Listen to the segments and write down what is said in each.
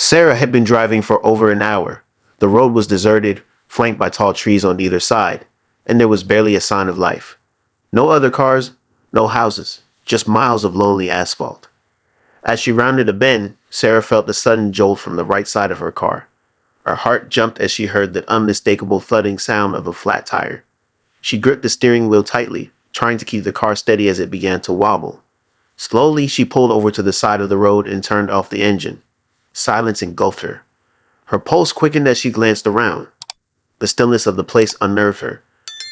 Sarah had been driving for over an hour. The road was deserted, flanked by tall trees on either side, and there was barely a sign of life. No other cars, no houses, just miles of lonely asphalt. As she rounded a bend, Sarah felt a sudden jolt from the right side of her car. Her heart jumped as she heard the unmistakable thudding sound of a flat tire. She gripped the steering wheel tightly, trying to keep the car steady as it began to wobble. Slowly, she pulled over to the side of the road and turned off the engine. Silence engulfed her. Her pulse quickened as she glanced around. The stillness of the place unnerved her.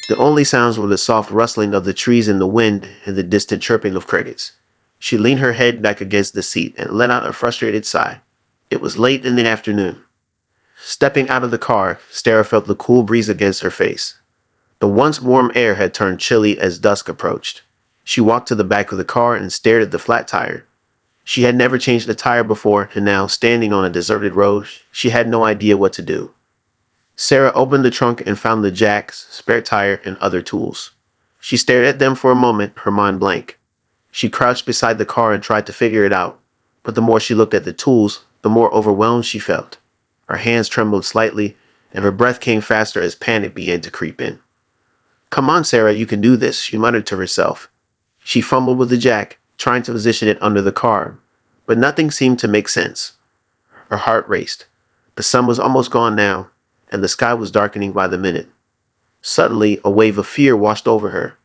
The only sounds were the soft rustling of the trees in the wind and the distant chirping of crickets. She leaned her head back against the seat and let out a frustrated sigh. It was late in the afternoon. Stepping out of the car, Sarah felt the cool breeze against her face. The once warm air had turned chilly as dusk approached. She walked to the back of the car and stared at the flat tire. She had never changed a tire before, and now, standing on a deserted road, she had no idea what to do. Sarah opened the trunk and found the jacks, spare tire, and other tools. She stared at them for a moment, her mind blank. She crouched beside the car and tried to figure it out, but the more she looked at the tools, the more overwhelmed she felt. Her hands trembled slightly, and her breath came faster as panic began to creep in. "Come on, Sarah, you can do this," she muttered to herself. She fumbled with the jack, trying to position it under the car, but nothing seemed to make sense. Her heart raced. The sun was almost gone now, and the sky was darkening by the minute. Suddenly, a wave of fear washed over her.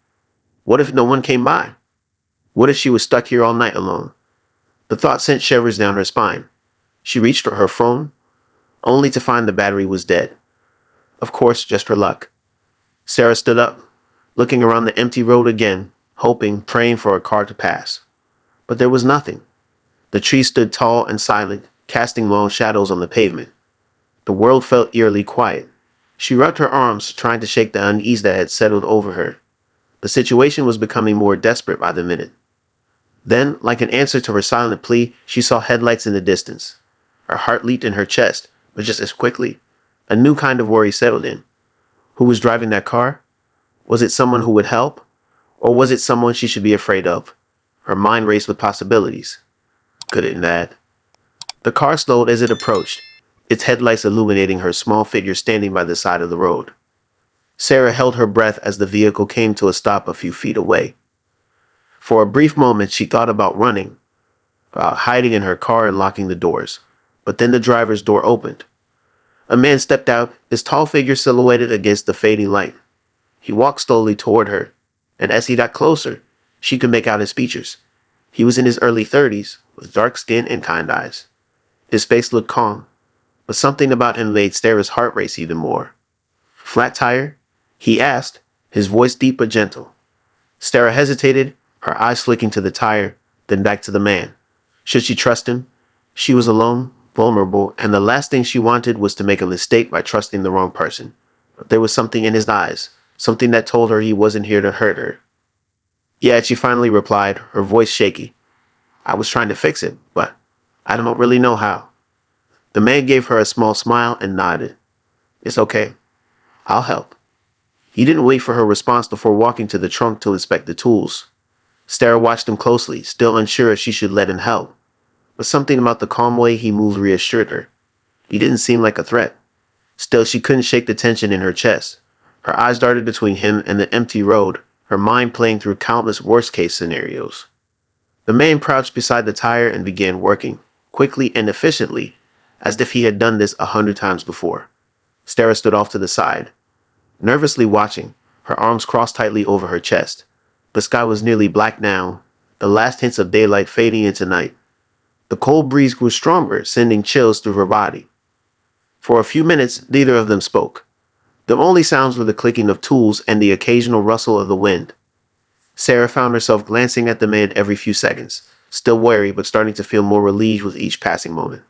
What if no one came by? What if she was stuck here all night alone? The thought sent shivers down her spine. She reached for her phone, only to find the battery was dead. Of course, just her luck. Sarah stood up, looking around the empty road again, hoping, praying for a car to pass. But there was nothing. The trees stood tall and silent, casting long shadows on the pavement. The world felt eerily quiet. She rubbed her arms, trying to shake the unease that had settled over her. The situation was becoming more desperate by the minute. Then, like an answer to her silent plea, she saw headlights in the distance. Her heart leaped in her chest, but just as quickly, a new kind of worry settled in. Who was driving that car? Was it someone who would help? Or was it someone she should be afraid of? Her mind raced with possibilities. Good and bad. The car slowed as it approached, its headlights illuminating her small figure standing by the side of the road. Sarah held her breath as the vehicle came to a stop a few feet away. For a brief moment, she thought about running, about hiding in her car and locking the doors. But then the driver's door opened. A man stepped out, his tall figure silhouetted against the fading light. He walked slowly toward her, and as he got closer, she could make out his features. He was in his early 30s, with dark skin and kind eyes. His face looked calm, but something about him made Sarah's heart race even more. "Flat tire?" he asked, his voice deep but gentle. Sarah hesitated, her eyes flicking to the tire, then back to the man. Should she trust him? She was alone, vulnerable, and the last thing she wanted was to make a mistake by trusting the wrong person. But there was something in his eyes, something that told her he wasn't here to hurt her. "Yeah," she finally replied, her voice shaky. "I was trying to fix it, but I don't really know how." The man gave her a small smile and nodded. "It's okay. I'll help." He didn't wait for her response before walking to the trunk to inspect the tools. Sarah watched him closely, still unsure if she should let him help. But something about the calm way he moved reassured her. He didn't seem like a threat. Still, she couldn't shake the tension in her chest. Her eyes darted between him and the empty road, her mind playing through countless worst-case scenarios. The man crouched beside the tire and began working, quickly and efficiently, as if he had done this 100 times before. Sarah stood off to the side, nervously watching, her arms crossed tightly over her chest. The sky was nearly black now, the last hints of daylight fading into night. The cold breeze grew stronger, sending chills through her body. For a few minutes, neither of them spoke. The only sounds were the clicking of tools and the occasional rustle of the wind. Sarah found herself glancing at the man every few seconds, still wary but starting to feel more relieved with each passing moment.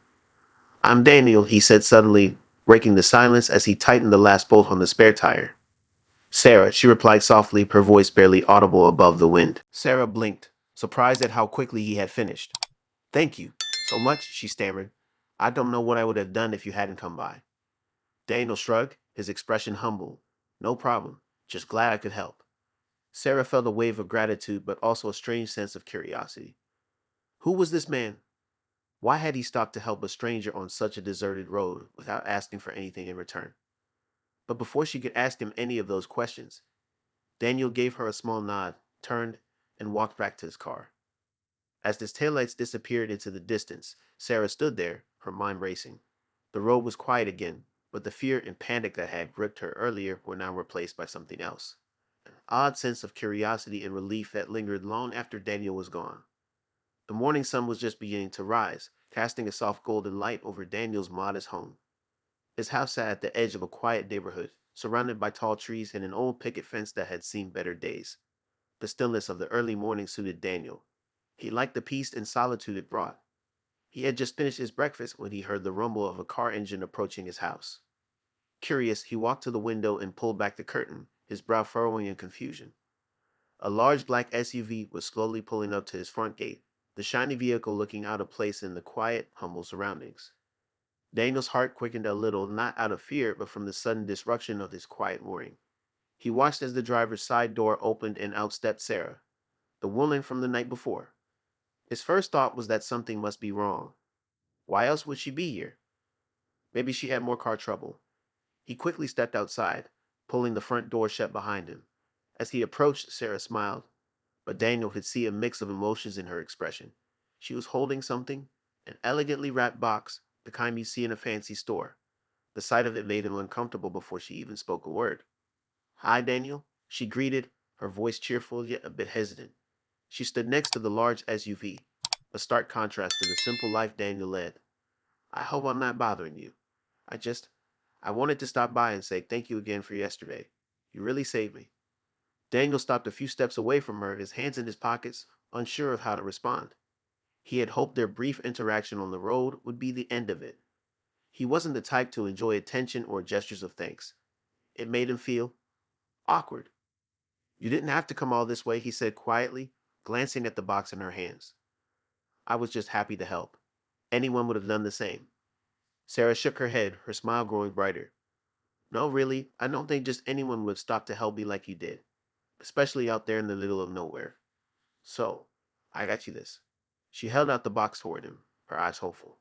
"I'm Daniel," he said suddenly, breaking the silence as he tightened the last bolt on the spare tire. "Sarah," she replied softly, her voice barely audible above the wind. Sarah blinked, surprised at how quickly he had finished. "Thank you so much," she stammered. "I don't know what I would have done if you hadn't come by." Daniel shrugged, his expression humble. "No problem. Just glad I could help." Sarah felt a wave of gratitude, but also a strange sense of curiosity. Who was this man? Why had he stopped to help a stranger on such a deserted road without asking for anything in return? But before she could ask him any of those questions, Daniel gave her a small nod, turned, and walked back to his car. As his taillights disappeared into the distance, Sarah stood there, her mind racing. The road was quiet again, but the fear and panic that had gripped her earlier were now replaced by something else. An odd sense of curiosity and relief that lingered long after Daniel was gone. The morning sun was just beginning to rise, casting a soft golden light over Daniel's modest home. His house sat at the edge of a quiet neighborhood, surrounded by tall trees and an old picket fence that had seen better days. The stillness of the early morning suited Daniel. He liked the peace and solitude it brought. He had just finished his breakfast when he heard the rumble of a car engine approaching his house. Curious, he walked to the window and pulled back the curtain, his brow furrowing in confusion. A large black SUV was slowly pulling up to his front gate, the shiny vehicle looking out of place in the quiet, humble surroundings. Daniel's heart quickened a little, not out of fear, but from the sudden disruption of his quiet morning. He watched as the driver's side door opened and out stepped Sarah, the woman from the night before. His first thought was that something must be wrong. Why else would she be here? Maybe she had more car trouble. He quickly stepped outside, pulling the front door shut behind him. As he approached, Sarah smiled, but Daniel could see a mix of emotions in her expression. She was holding something, an elegantly wrapped box, the kind you see in a fancy store. The sight of it made him uncomfortable before she even spoke a word. "Hi, Daniel," she greeted, her voice cheerful yet a bit hesitant. She stood next to the large SUV, a stark contrast to the simple life Daniel led. "I hope I'm not bothering you. I just, I wanted to stop by and say thank you again for yesterday. You really saved me." Daniel stopped a few steps away from her, his hands in his pockets, unsure of how to respond. He had hoped their brief interaction on the road would be the end of it. He wasn't the type to enjoy attention or gestures of thanks. It made him feel awkward. "You didn't have to come all this way," he said quietly, glancing at the box in her hands. "I was just happy to help. Anyone would have done the same." Sarah shook her head, her smile growing brighter. "No, really, I don't think just anyone would stop to help me like you did, especially out there in the middle of nowhere. So, I got you this." She held out the box toward him, her eyes hopeful.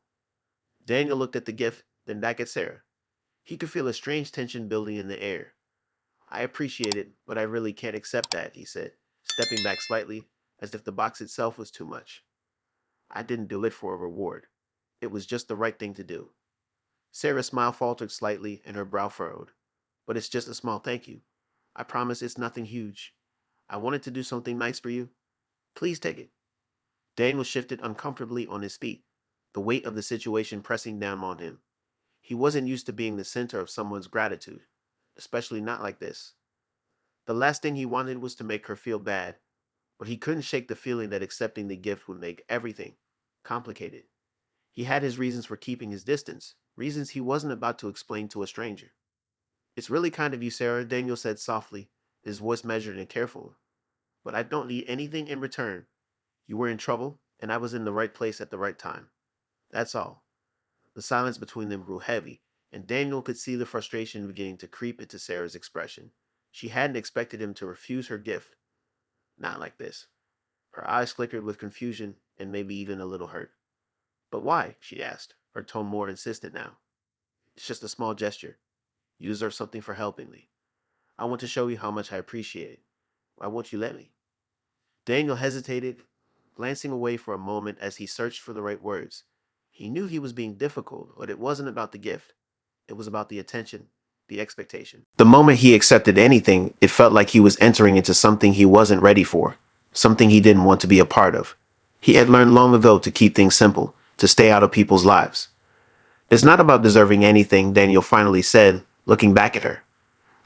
Daniel looked at the gift, then back at Sarah. He could feel a strange tension building in the air. "I appreciate it, but I really can't accept that," he said, stepping back slightly, as if the box itself was too much. "I didn't do it for a reward. It was just the right thing to do." Sarah's smile faltered slightly and her brow furrowed. "But it's just a small thank you. I promise it's nothing huge. I wanted to do something nice for you. Please take it." Daniel shifted uncomfortably on his feet, the weight of the situation pressing down on him. He wasn't used to being the center of someone's gratitude, especially not like this. The last thing he wanted was to make her feel bad, but he couldn't shake the feeling that accepting the gift would make everything complicated. He had his reasons for keeping his distance, reasons he wasn't about to explain to a stranger. "It's really kind of you, Sarah," Daniel said softly, his voice measured and careful. "But I don't need anything in return. You were in trouble, and I was in the right place at the right time. That's all." The silence between them grew heavy, and Daniel could see the frustration beginning to creep into Sarah's expression. She hadn't expected him to refuse her gift. Not like this. Her eyes flickered with confusion and maybe even a little hurt. "But why?" she asked, her tone more insistent now. "It's just a small gesture. You deserve something for helping me. I want to show you how much I appreciate it. Why won't you let me?" Daniel hesitated, glancing away for a moment as he searched for the right words. He knew he was being difficult, but it wasn't about the gift. It was about the attention, the expectation. The moment he accepted anything, it felt like he was entering into something he wasn't ready for, something he didn't want to be a part of. He had learned long ago to keep things simple, to stay out of people's lives. "It's not about deserving anything," Daniel finally said, looking back at her.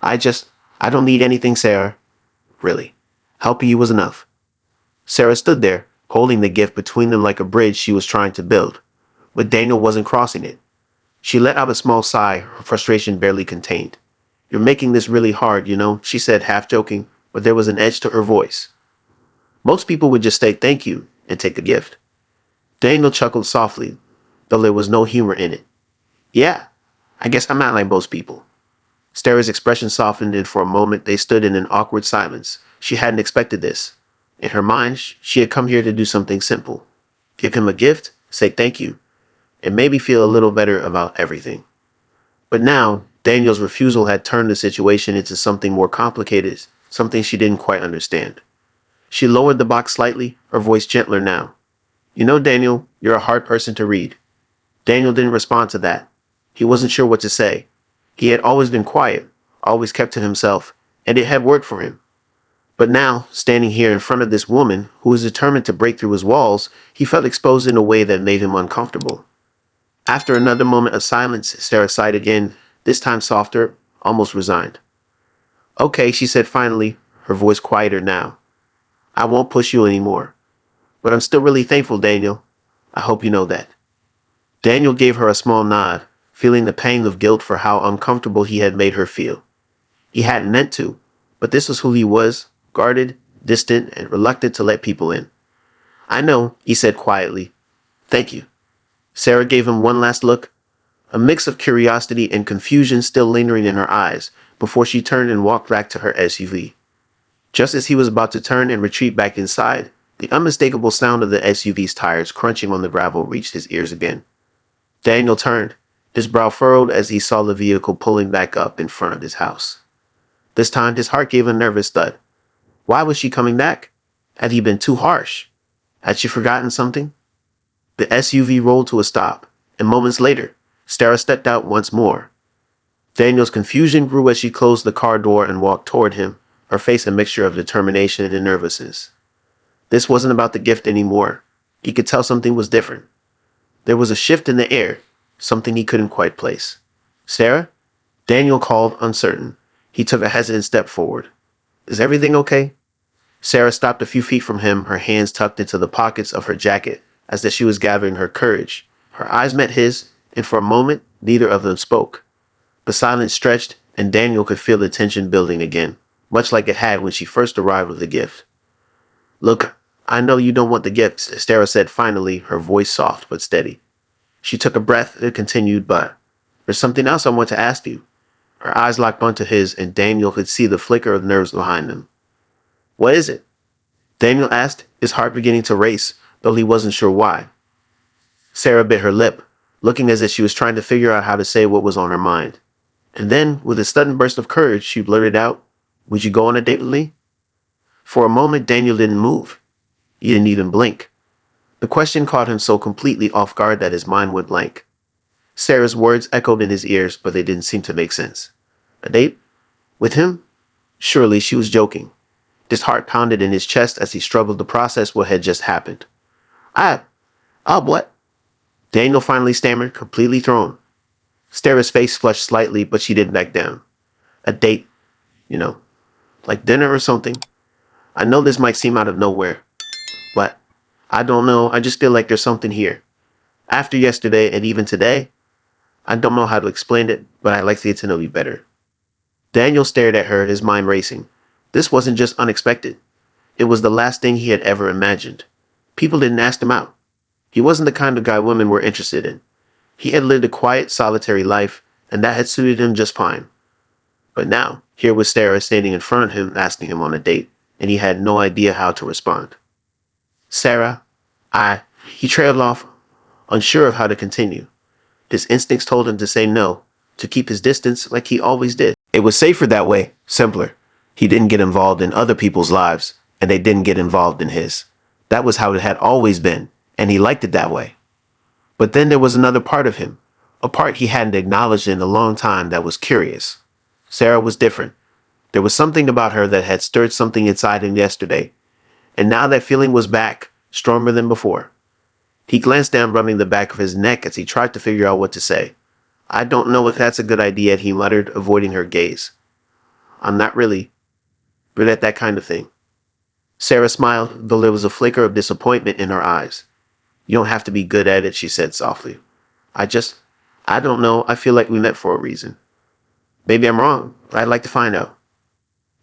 I just, I don't need anything, Sarah. Really. Helping you was enough." Sarah stood there, holding the gift between them like a bridge she was trying to build. But Daniel wasn't crossing it. She let out a small sigh, her frustration barely contained. "You're making this really hard, she said, half joking, but there was an edge to her voice. "Most people would just say thank you and take a gift." Daniel chuckled softly, though there was no humor in it. "Yeah, I guess I'm not like most people." Sarah's expression softened, and for a moment they stood in an awkward silence. She hadn't expected this. In her mind, she had come here to do something simple. Give him a gift, say thank you, and maybe feel a little better about everything. But now, Daniel's refusal had turned the situation into something more complicated, something she didn't quite understand. She lowered the box slightly, her voice gentler now. You know, Daniel, you're a hard person to read. Daniel didn't respond to that. He wasn't sure what to say. He had always been quiet, always kept to himself, and it had worked for him. But now, standing here in front of this woman who was determined to break through his walls, he felt exposed in a way that made him uncomfortable. After another moment of silence, Sarah sighed again, this time softer, almost resigned. Okay, she said finally, her voice quieter now. I won't push you anymore. But I'm still really thankful, Daniel. I hope you know that. Daniel gave her a small nod, feeling the pang of guilt for how uncomfortable he had made her feel. He hadn't meant to, but this was who he was, guarded, distant, and reluctant to let people in. I know, he said quietly. Thank you. Sarah gave him one last look, a mix of curiosity and confusion still lingering in her eyes, before she turned and walked back to her SUV. Just as he was about to turn and retreat back inside, the unmistakable sound of the SUV's tires crunching on the gravel reached his ears again. Daniel turned, his brow furrowed as he saw the vehicle pulling back up in front of his house. This time his heart gave a nervous thud. Why was she coming back? Had he been too harsh? Had she forgotten something? The SUV rolled to a stop, and moments later, Sarah stepped out once more. Daniel's confusion grew as she closed the car door and walked toward him, her face a mixture of determination and nervousness. This wasn't about the gift anymore. He could tell something was different. There was a shift in the air, something he couldn't quite place. Sarah? Daniel called, uncertain. He took a hesitant step forward. Is everything okay? Sarah stopped a few feet from him, her hands tucked into the pockets of her jacket, as if she was gathering her courage. Her eyes met his, and for a moment, neither of them spoke. The silence stretched, and Daniel could feel the tension building again, much like it had when she first arrived with the gift. Look, I know you don't want the gift, Sarah said finally, her voice soft but steady. She took a breath and continued, but there's something else I want to ask you. Her eyes locked onto his, and Daniel could see the flicker of nerves behind them. What is it? Daniel asked, his heart beginning to race, though he wasn't sure why. Sarah bit her lip, looking as if she was trying to figure out how to say what was on her mind. And then, with a sudden burst of courage, she blurted out, Would you go on a date with me? For a moment, Daniel didn't move. He didn't even blink. The question caught him so completely off guard that his mind went blank. Sarah's words echoed in his ears, but they didn't seem to make sense. A date? With him? Surely she was joking. His heart pounded in his chest as he struggled to process what had just happened. What? Daniel finally stammered, completely thrown. Sarah's face flushed slightly, but she didn't back down. A date, you know, like dinner or something. I know this might seem out of nowhere, but I don't know. I just feel like there's something here. After yesterday and even today, I don't know how to explain it, but I'd like to get to know you better. Daniel stared at her, his mind racing. This wasn't just unexpected. It was the last thing he had ever imagined. People didn't ask him out. He wasn't the kind of guy women were interested in. He had lived a quiet, solitary life, and that had suited him just fine. But now, here was Sarah standing in front of him, asking him on a date, and he had no idea how to respond. Sarah, he trailed off, unsure of how to continue. His instincts told him to say no, to keep his distance like he always did. It was safer that way, simpler. He didn't get involved in other people's lives, and they didn't get involved in his. That was how it had always been, and he liked it that way. But then there was another part of him, a part he hadn't acknowledged in a long time that was curious. Sarah was different. There was something about her that had stirred something inside him yesterday, and now that feeling was back, stronger than before. He glanced down, rubbing the back of his neck as he tried to figure out what to say. I don't know if that's a good idea, he muttered, avoiding her gaze. I'm not really good at that kind of thing. Sarah smiled, though there was a flicker of disappointment in her eyes. You don't have to be good at it, she said softly. I don't know. I feel like we met for a reason. Maybe I'm wrong, but I'd like to find out.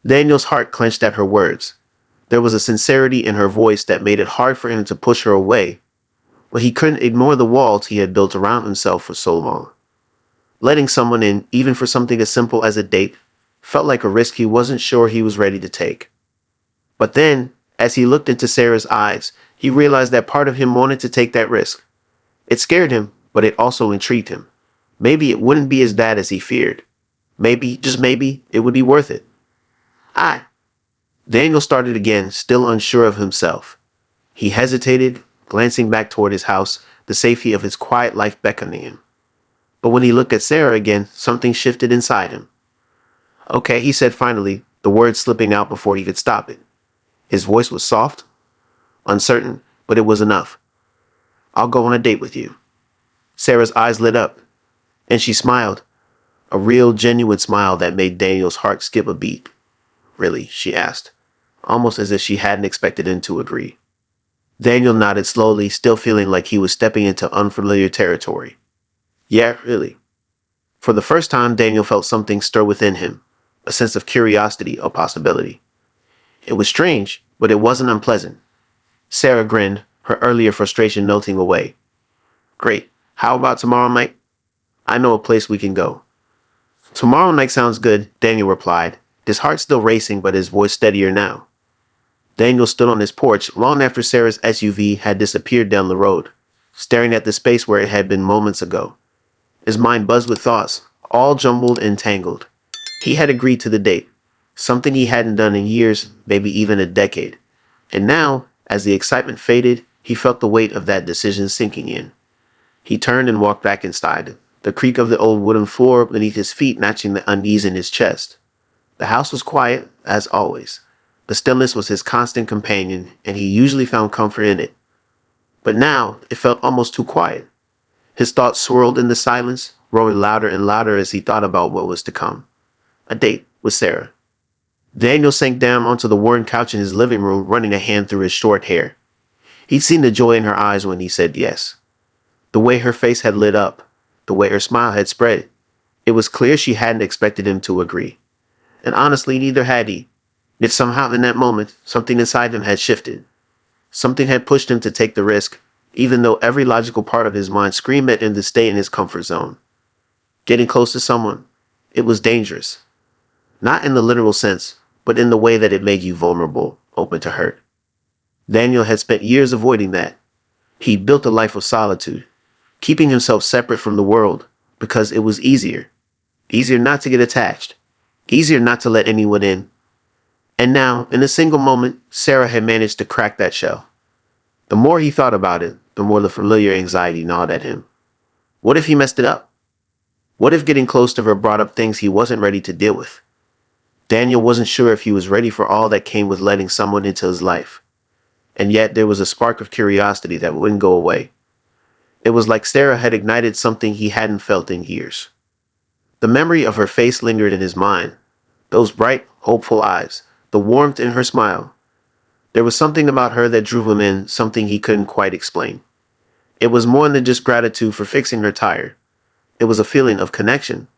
Daniel's heart clenched at her words. There was a sincerity in her voice that made it hard for him to push her away, but he couldn't ignore the walls he had built around himself for so long. Letting someone in, even for something as simple as a date, felt like a risk he wasn't sure he was ready to take. But then, as he looked into Sarah's eyes, he realized that part of him wanted to take that risk. It scared him, but it also intrigued him. Maybe it wouldn't be as bad as he feared. Maybe, just maybe, it would be worth it. I. Daniel started again, still unsure of himself. He hesitated, glancing back toward his house, the safety of his quiet life beckoning him. But when he looked at Sarah again, something shifted inside him. Okay, he said finally, the words slipping out before he could stop it. His voice was soft, uncertain, but it was enough. I'll go on a date with you. Sarah's eyes lit up, and she smiled, a real, genuine smile that made Daniel's heart skip a beat. Really? She asked, almost as if she hadn't expected him to agree. Daniel nodded slowly, still feeling like he was stepping into unfamiliar territory. Yeah, really. For the first time, Daniel felt something stir within him, a sense of curiosity or possibility. It was strange, but it wasn't unpleasant. Sarah grinned, her earlier frustration melting away. Great. How about tomorrow night? I know a place we can go. Tomorrow night sounds good, Daniel replied, his heart still racing but his voice steadier now. Daniel stood on his porch long after Sarah's SUV had disappeared down the road, staring at the space where it had been moments ago. His mind buzzed with thoughts, all jumbled and tangled. He had agreed to the date, something he hadn't done in years, maybe even a decade. And now, as the excitement faded, he felt the weight of that decision sinking in. He turned and walked back inside, the creak of the old wooden floor beneath his feet matching the unease in his chest. The house was quiet, as always. The stillness was his constant companion, and he usually found comfort in it. But now, it felt almost too quiet. His thoughts swirled in the silence, growing louder and louder as he thought about what was to come. A date with Sarah. Daniel sank down onto the worn couch in his living room, running a hand through his short hair. He'd seen the joy in her eyes when he said yes. The way her face had lit up, the way her smile had spread. It was clear she hadn't expected him to agree. And honestly, neither had he. Yet somehow in that moment, something inside him had shifted. Something had pushed him to take the risk, even though every logical part of his mind screamed at him to stay in his comfort zone. Getting close to someone, it was dangerous. Not in the literal sense, but in the way that it made you vulnerable, open to hurt. Daniel had spent years avoiding that. He'd built a life of solitude, keeping himself separate from the world, because it was easier. Easier not to get attached. Easier not to let anyone in. And now, in a single moment, Sarah had managed to crack that shell. The more he thought about it, the more the familiar anxiety gnawed at him. What if he messed it up? What if getting close to her brought up things he wasn't ready to deal with? Daniel wasn't sure if he was ready for all that came with letting someone into his life. And yet there was a spark of curiosity that wouldn't go away. It was like Sarah had ignited something he hadn't felt in years. The memory of her face lingered in his mind. Those bright, hopeful eyes, the warmth in her smile. There was something about her that drew him in, something he couldn't quite explain. It was more than just gratitude for fixing her tire. It was a feeling of connection,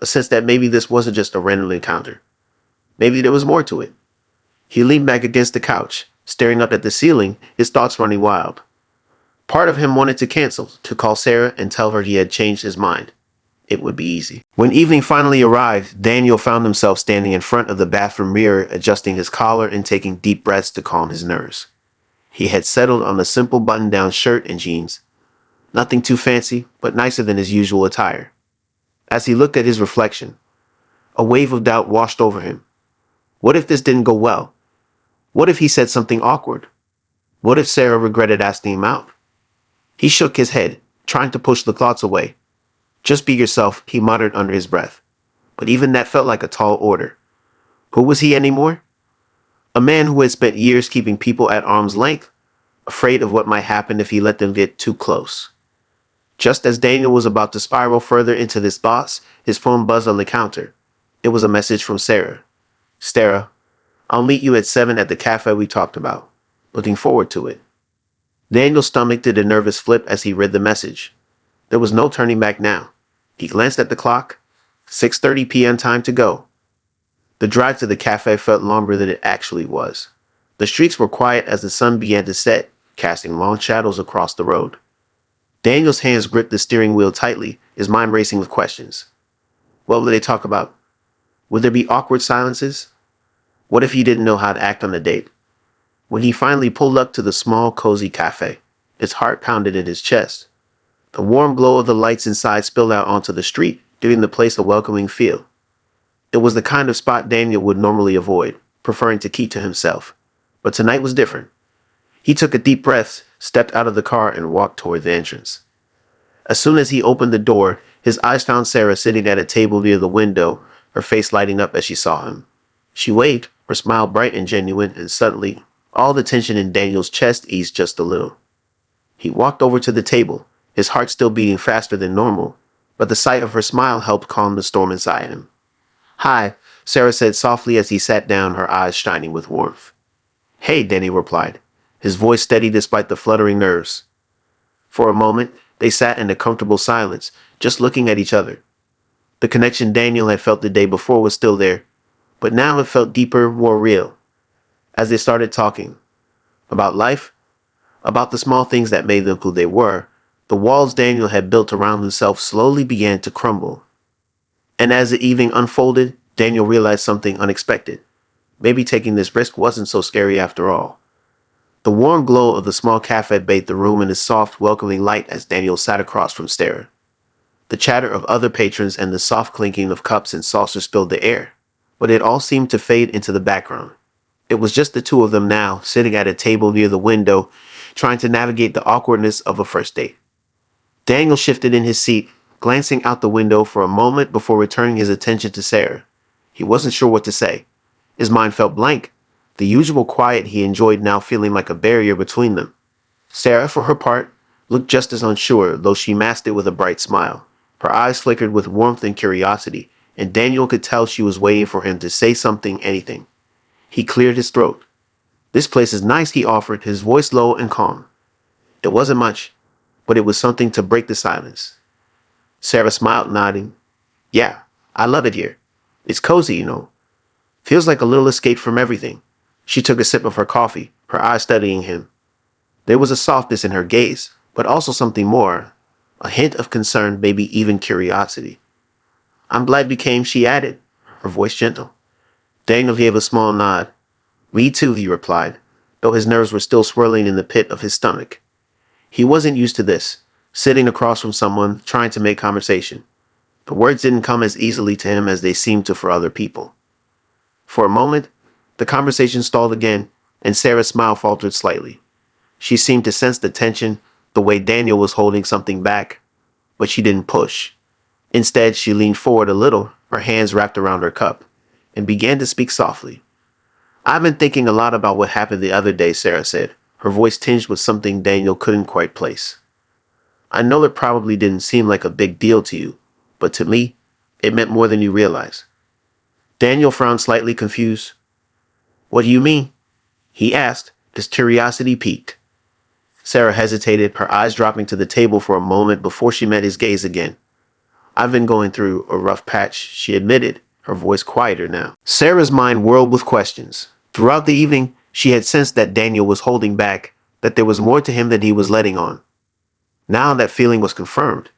a sense that maybe this wasn't just a random encounter. Maybe there was more to it. He leaned back against the couch, staring up at the ceiling, his thoughts running wild. Part of him wanted to cancel, to call Sarah and tell her he had changed his mind. It would be easy. When evening finally arrived, Daniel found himself standing in front of the bathroom mirror, adjusting his collar and taking deep breaths to calm his nerves. He had settled on a simple button-down shirt and jeans. Nothing too fancy, but nicer than his usual attire. As he looked at his reflection, a wave of doubt washed over him. What if this didn't go well? What if he said something awkward? What if Sarah regretted asking him out? He shook his head, trying to push the thoughts away. Just be yourself, he muttered under his breath. But even that felt like a tall order. Who was he anymore? A man who had spent years keeping people at arm's length, afraid of what might happen if he let them get too close. Just as Daniel was about to spiral further into this thoughts, his phone buzzed on the counter. It was a message from Sarah. Sarah, I'll meet you at 7 at the cafe we talked about. Looking forward to it. Daniel's stomach did a nervous flip as he read the message. There was no turning back now. He glanced at the clock. 6:30 p.m. time to go. The drive to the cafe felt longer than it actually was. The streets were quiet as the sun began to set, casting long shadows across the road. Daniel's hands gripped the steering wheel tightly, his mind racing with questions. What would they talk about? Would there be awkward silences? What if he didn't know how to act on a date? When he finally pulled up to the small, cozy cafe, his heart pounded in his chest. The warm glow of the lights inside spilled out onto the street, giving the place a welcoming feel. It was the kind of spot Daniel would normally avoid, preferring to keep to himself. But tonight was different. He took a deep breath, stepped out of the car, and walked toward the entrance. As soon as he opened the door, his eyes found Sarah sitting at a table near the window, her face lighting up as she saw him. She waved, her smile bright and genuine, and suddenly, all the tension in Daniel's chest eased just a little. He walked over to the table, his heart still beating faster than normal, but the sight of her smile helped calm the storm inside him. "Hi," Sarah said softly as he sat down, her eyes shining with warmth. "Hey," Danny replied, his voice steady despite the fluttering nerves. For a moment, they sat in a comfortable silence, just looking at each other. The connection Daniel had felt the day before was still there, but now it felt deeper, more real. As they started talking about life, about the small things that made them who they were, the walls Daniel had built around himself slowly began to crumble. And as the evening unfolded, Daniel realized something unexpected. Maybe taking this risk wasn't so scary after all. The warm glow of the small cafe bathed the room in a soft, welcoming light as Daniel sat across from Sarah. The chatter of other patrons and the soft clinking of cups and saucers filled the air, but it all seemed to fade into the background. It was just the two of them now, sitting at a table near the window, trying to navigate the awkwardness of a first date. Daniel shifted in his seat, glancing out the window for a moment before returning his attention to Sarah. He wasn't sure what to say. His mind felt blank, the usual quiet he enjoyed now feeling like a barrier between them. Sarah, for her part, looked just as unsure, though she masked it with a bright smile. Her eyes flickered with warmth and curiosity, and Daniel could tell she was waiting for him to say something, anything. He cleared his throat. "This place is nice," he offered, his voice low and calm. It wasn't much, but it was something to break the silence. Sarah smiled, nodding. "Yeah, I love it here. It's cozy, you know. Feels like a little escape from everything." She took a sip of her coffee, her eyes studying him. There was a softness in her gaze, but also something more, a hint of concern, maybe even curiosity. "I'm glad we came," she added, her voice gentle. Daniel gave a small nod. "Me too," he replied, though his nerves were still swirling in the pit of his stomach. He wasn't used to this, sitting across from someone, trying to make conversation. The words didn't come as easily to him as they seemed to for other people. For a moment, the conversation stalled again, and Sarah's smile faltered slightly. She seemed to sense the tension, the way Daniel was holding something back, but she didn't push. Instead, she leaned forward a little, her hands wrapped around her cup, and began to speak softly. "I've been thinking a lot about what happened the other day," Sarah said, her voice tinged with something Daniel couldn't quite place. "I know it probably didn't seem like a big deal to you, but to me, it meant more than you realize." Daniel frowned, slightly confused. "What do you mean?" he asked, his curiosity piqued. Sarah hesitated, her eyes dropping to the table for a moment before she met his gaze again. "I've been going through a rough patch," she admitted, her voice quieter now. Sarah's mind whirled with questions. Throughout the evening, she had sensed that Daniel was holding back, that there was more to him than he was letting on. Now that feeling was confirmed.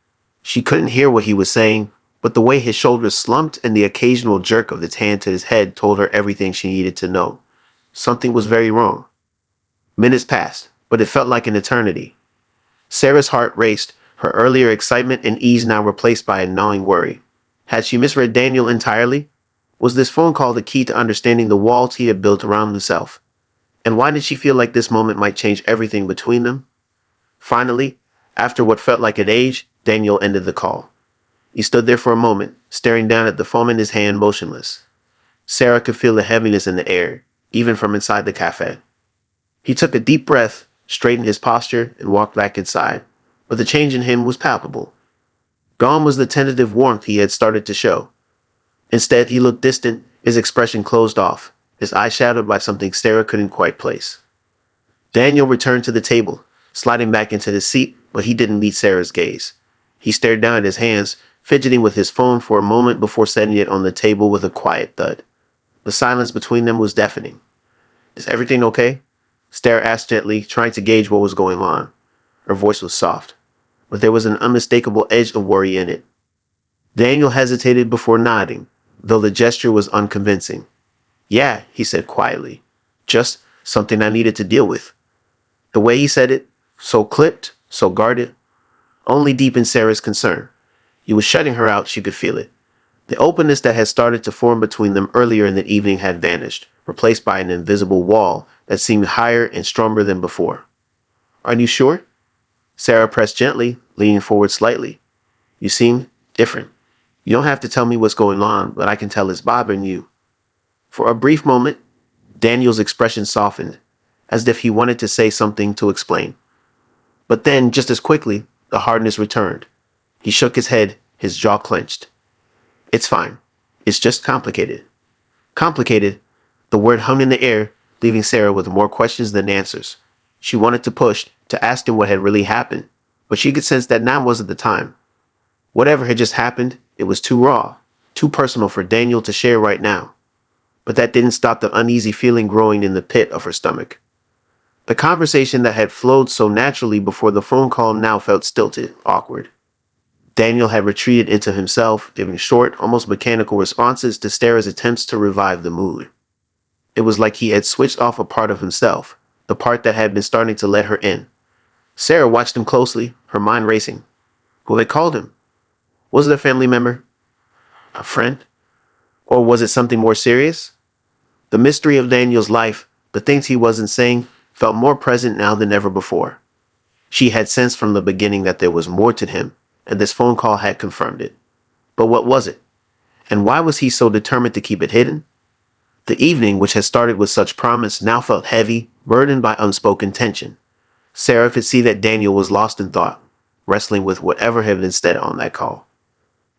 She couldn't hear what he was saying, but the way his shoulders slumped and the occasional jerk of his hand to his head told her everything she needed to know. Something was very wrong. Minutes passed, but it felt like an eternity. Sarah's heart raced, her earlier excitement and ease now replaced by a gnawing worry. Had she misread Daniel entirely? Was this phone call the key to understanding the walls he had built around himself? And why did she feel like this moment might change everything between them? Finally, after what felt like an age, Daniel ended the call. He stood there for a moment, staring down at the phone in his hand, motionless. Sarah could feel the heaviness in the air, even from inside the cafe. He took a deep breath, straightened his posture, and walked back inside, but the change in him was palpable. Gone was the tentative warmth he had started to show. Instead, he looked distant, his expression closed off, his eyes shadowed by something Sarah couldn't quite place. Daniel returned to the table, sliding back into his seat, but he didn't meet Sarah's gaze. He stared down at his hands, fidgeting with his phone for a moment before setting it on the table with a quiet thud. The silence between them was deafening. "Is everything okay?" Sarah asked gently, trying to gauge what was going on. Her voice was soft, but there was an unmistakable edge of worry in it. Daniel hesitated before nodding, though the gesture was unconvincing. "Yeah," he said quietly. "Just something I needed to deal with." The way he said it, so clipped, so guarded, only deepened Sarah's concern. He was shutting her out, she could feel it. The openness that had started to form between them earlier in the evening had vanished, replaced by an invisible wall that seemed higher and stronger than before. Are you sure? Sarah pressed gently, leaning forward slightly. You seem different. You don't have to tell me what's going on, but I can tell it's bothering you. For a brief moment, Daniel's expression softened, as if he wanted to say something to explain. But then, just as quickly, the hardness returned. He shook his head, his jaw clenched. It's fine. It's just complicated. Complicated? The word hung in the air, leaving Sarah with more questions than answers. She wanted to push, to ask him what had really happened, but she could sense that now wasn't the time. Whatever had just happened, it was too raw, too personal for Daniel to share right now. But that didn't stop the uneasy feeling growing in the pit of her stomach. The conversation that had flowed so naturally before the phone call now felt stilted, awkward. Daniel had retreated into himself, giving short, almost mechanical responses to Sarah's attempts to revive the mood. It was like he had switched off a part of himself, the part that had been starting to let her in. Sarah watched him closely, her mind racing. Who had called him? Was it a family member? A friend? Or was it something more serious? The mystery of Daniel's life, the things he wasn't saying, felt more present now than ever before. She had sensed from the beginning that there was more to him, and this phone call had confirmed it. But what was it? And why was he so determined to keep it hidden? The evening, which had started with such promise, now felt heavy, burdened by unspoken tension. Sarah could see that Daniel was lost in thought, wrestling with whatever had been said on that call.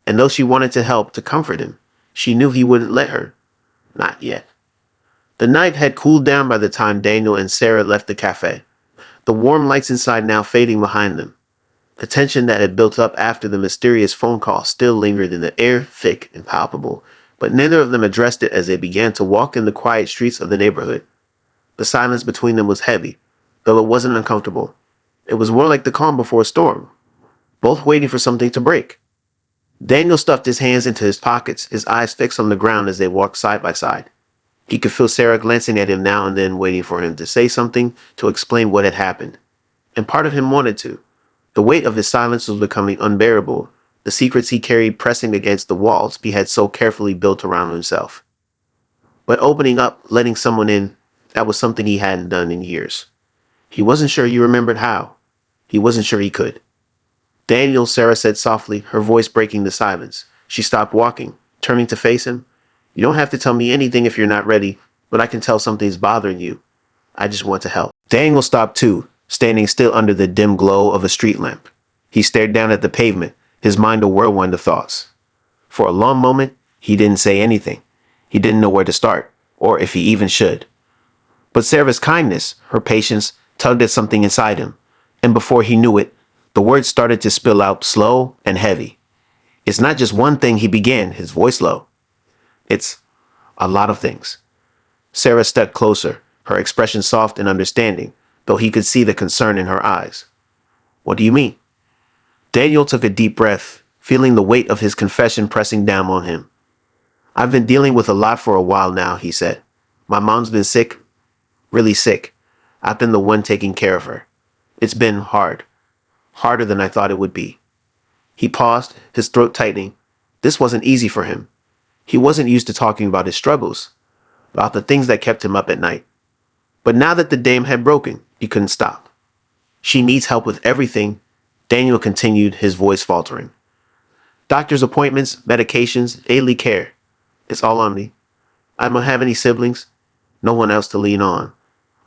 And though she wanted to help, to comfort him, she knew he wouldn't let her. Not yet. The night had cooled down by the time Daniel and Sarah left the cafe, the warm lights inside now fading behind them. The tension that had built up after the mysterious phone call still lingered in the air, thick and palpable, but neither of them addressed it as they began to walk in the quiet streets of the neighborhood. The silence between them was heavy, though it wasn't uncomfortable. It was more like the calm before a storm, both waiting for something to break. Daniel stuffed his hands into his pockets, his eyes fixed on the ground as they walked side by side. He could feel Sarah glancing at him now and then, waiting for him to say something, to explain what had happened. And part of him wanted to. The weight of his silence was becoming unbearable, the secrets he carried pressing against the walls he had so carefully built around himself. But opening up, letting someone in, that was something he hadn't done in years. He wasn't sure he remembered how. He wasn't sure he could. Daniel, Sarah said softly, her voice breaking the silence. She stopped walking, turning to face him. You don't have to tell me anything if you're not ready, but I can tell something's bothering you. I just want to help. Daniel stopped too, standing still under the dim glow of a street lamp. He stared down at the pavement, his mind a whirlwind of thoughts. For a long moment, he didn't say anything. He didn't know where to start, or if he even should. But Sarah's kindness, her patience, tugged at something inside him, and before he knew it, the words started to spill out slow and heavy. It's not just one thing, he began, his voice low. It's a lot of things. Sarah stepped closer, her expression soft and understanding, though he could see the concern in her eyes. What do you mean? Daniel took a deep breath, feeling the weight of his confession pressing down on him. I've been dealing with a lot for a while now, he said. My mom's been sick, really sick. I've been the one taking care of her. It's been hard. Harder than I thought it would be. He paused, his throat tightening. This wasn't easy for him. He wasn't used to talking about his struggles, about the things that kept him up at night. But now that the dam had broken, he couldn't stop. She needs help with everything, Daniel continued, his voice faltering. Doctor's appointments, medications, daily care. It's all on me. I don't have any siblings, no one else to lean on.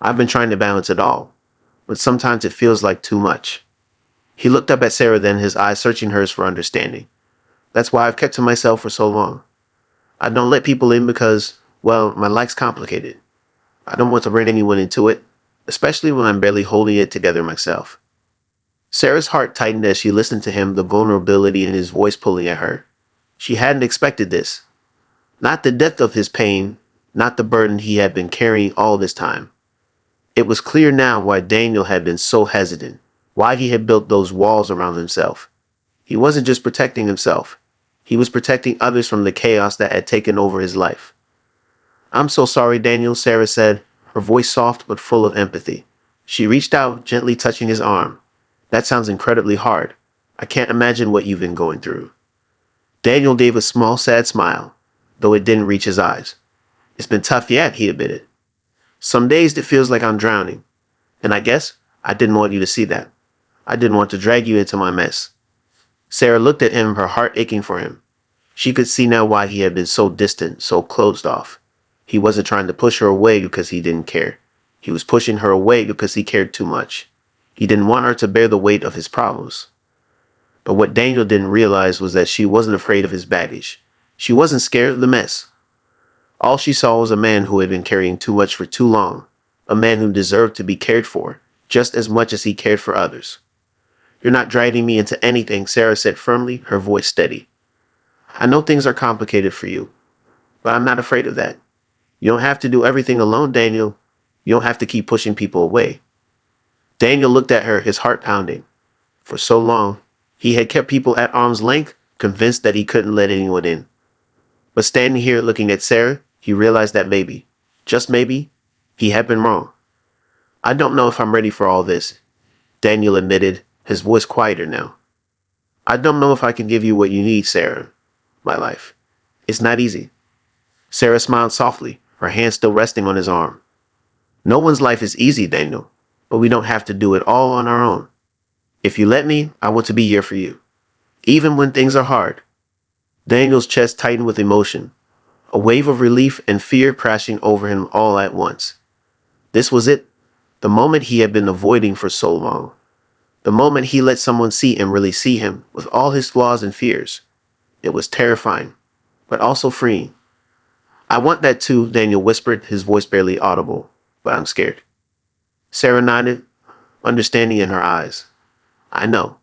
I've been trying to balance it all, but sometimes it feels like too much. He looked up at Sarah then, his eyes searching hers for understanding. That's why I've kept to myself for so long. I don't let people in because, well, my life's complicated. I don't want to bring anyone into it, especially when I'm barely holding it together myself. Sarah's heart tightened as she listened to him, the vulnerability in his voice pulling at her. She hadn't expected this. Not the depth of his pain, not the burden he had been carrying all this time. It was clear now why Daniel had been so hesitant, why he had built those walls around himself. He wasn't just protecting himself. He was protecting others from the chaos that had taken over his life. I'm so sorry, Daniel, Sarah said, her voice soft but full of empathy. She reached out, gently touching his arm. That sounds incredibly hard. I can't imagine what you've been going through. Daniel gave a small, sad smile, though it didn't reach his eyes. It's been tough yet, he admitted. Some days it feels like I'm drowning, and I guess I didn't want you to see that. I didn't want to drag you into my mess. Sarah looked at him, her heart aching for him. She could see now why he had been so distant, so closed off. He wasn't trying to push her away because he didn't care. He was pushing her away because he cared too much. He didn't want her to bear the weight of his problems. But what Daniel didn't realize was that she wasn't afraid of his baggage. She wasn't scared of the mess. All she saw was a man who had been carrying too much for too long, a man who deserved to be cared for, just as much as he cared for others. You're not dragging me into anything, Sarah said firmly, her voice steady. I know things are complicated for you, but I'm not afraid of that. You don't have to do everything alone, Daniel. You don't have to keep pushing people away. Daniel looked at her, his heart pounding. For so long, he had kept people at arm's length, convinced that he couldn't let anyone in. But standing here looking at Sarah, he realized that maybe, just maybe, he had been wrong. I don't know if I'm ready for all this, Daniel admitted, his voice quieter now. I don't know if I can give you what you need, Sarah, my life. It's not easy. Sarah smiled softly, her hand still resting on his arm. No one's life is easy, Daniel, but we don't have to do it all on our own. If you let me, I want to be here for you, even when things are hard. Daniel's chest tightened with emotion, a wave of relief and fear crashing over him all at once. This was it, the moment he had been avoiding for so long. The moment he let someone see and really see him with all his flaws and fears. It was terrifying, but also freeing. I want that too, Daniel whispered, his voice barely audible, but I'm scared. Sarah nodded, understanding in her eyes. I know,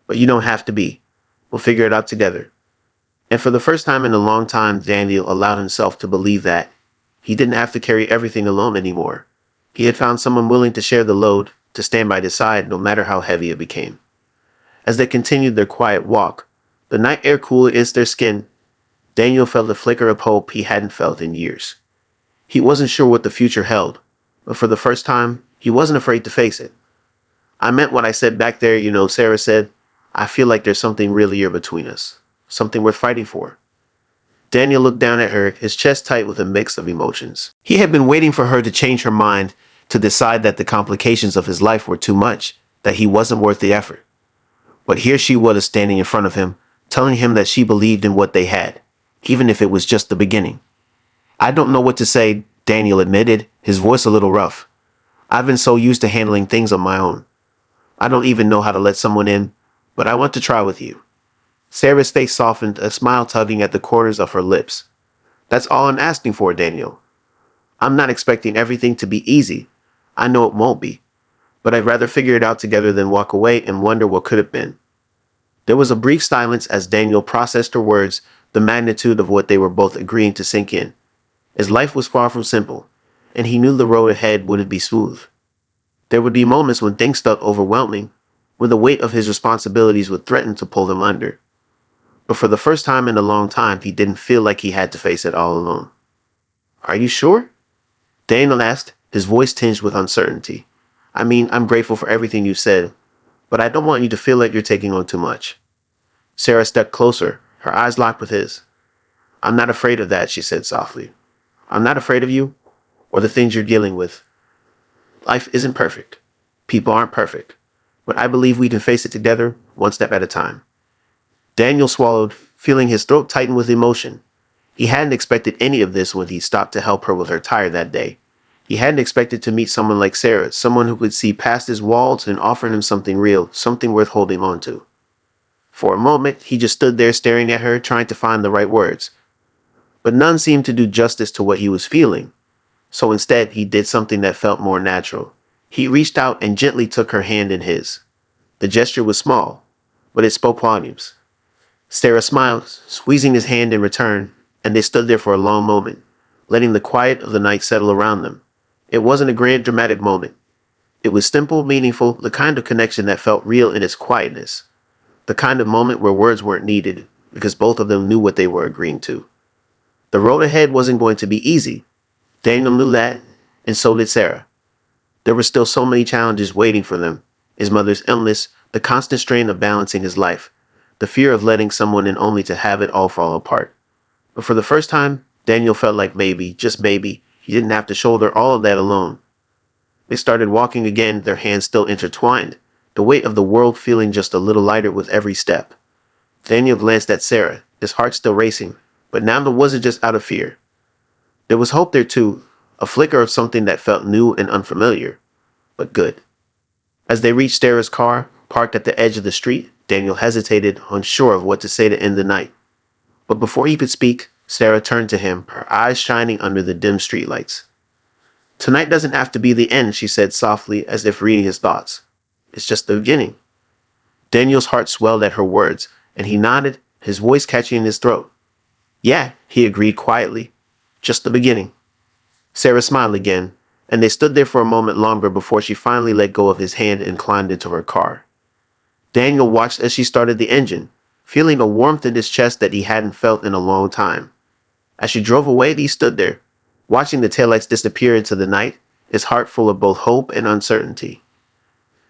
but you don't have to be. We'll figure it out together. And for the first time in a long time, Daniel allowed himself to believe that he didn't have to carry everything alone anymore. He had found someone willing to share the load, to stand by his side no matter how heavy it became. As they continued their quiet walk, the night air cooled against their skin, Daniel felt a flicker of hope he hadn't felt in years. He wasn't sure what the future held, but for the first time, he wasn't afraid to face it. I meant what I said back there, Sarah said. I feel like there's something real here between us, something worth fighting for. Daniel looked down at her, his chest tight with a mix of emotions. He had been waiting for her to change her mind, to decide that the complications of his life were too much, that he wasn't worth the effort. But here she was standing in front of him, telling him that she believed in what they had, even if it was just the beginning. I don't know what to say, Daniel admitted, his voice a little rough. I've been so used to handling things on my own. I don't even know how to let someone in, but I want to try with you. Sarah's face softened, a smile tugging at the corners of her lips. That's all I'm asking for, Daniel. I'm not expecting everything to be easy. I know it won't be, but I'd rather figure it out together than walk away and wonder what could have been. There was a brief silence as Daniel processed her words, the magnitude of what they were both agreeing to sink in. His life was far from simple, and he knew the road ahead wouldn't be smooth. There would be moments when things felt overwhelming, when the weight of his responsibilities would threaten to pull him under. But for the first time in a long time, he didn't feel like he had to face it all alone. Are you sure? Daniel asked, his voice tinged with uncertainty. I mean, I'm grateful for everything you said, but I don't want you to feel like you're taking on too much. Sarah stepped closer, her eyes locked with his. I'm not afraid of that, she said softly. I'm not afraid of you or the things you're dealing with. Life isn't perfect. People aren't perfect. But I believe we can face it together, one step at a time. Daniel swallowed, feeling his throat tighten with emotion. He hadn't expected any of this when he stopped to help her with her tire that day. He hadn't expected to meet someone like Sarah, someone who could see past his walls and offer him something real, something worth holding on to. For a moment, he just stood there staring at her, trying to find the right words. But none seemed to do justice to what he was feeling. So instead, he did something that felt more natural. He reached out and gently took her hand in his. The gesture was small, but it spoke volumes. Sarah smiled, squeezing his hand in return, and they stood there for a long moment, letting the quiet of the night settle around them. It wasn't a grand, dramatic moment. It was simple, meaningful, the kind of connection that felt real in its quietness. The kind of moment where words weren't needed, because both of them knew what they were agreeing to. The road ahead wasn't going to be easy. Daniel knew that, and so did Sarah. There were still so many challenges waiting for them, His mother's illness, the constant strain of balancing his life, the fear of letting someone in only to have it all fall apart. But for the first time, Daniel felt like maybe, just maybe, he didn't have to shoulder all of that alone. They started walking again, their hands still intertwined, the weight of the world feeling just a little lighter with every step. Daniel glanced at Sarah, his heart still racing, but now it wasn't just out of fear. There was hope there too, a flicker of something that felt new and unfamiliar, but good. As they reached Sarah's car, parked at the edge of the street, Daniel hesitated, unsure of what to say to end the night. But before he could speak, Sarah turned to him, her eyes shining under the dim streetlights. Tonight doesn't have to be the end, she said softly, as if reading his thoughts. It's just the beginning. Daniel's heart swelled at her words, and he nodded, his voice catching in his throat. Yeah, he agreed quietly. Just the beginning. Sarah smiled again, and they stood there for a moment longer before she finally let go of his hand and climbed into her car. Daniel watched as she started the engine, feeling a warmth in his chest that he hadn't felt in a long time. As she drove away, he stood there, watching the taillights disappear into the night, his heart full of both hope and uncertainty.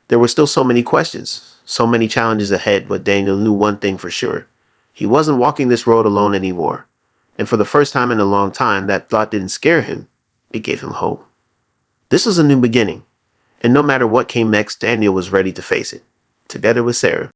There were still so many questions, so many challenges ahead, but Daniel knew one thing for sure. He wasn't walking this road alone anymore. And for the first time in a long time, that thought didn't scare him. It gave him hope. This was a new beginning, and no matter what came next, Daniel was ready to face it, together with Sarah.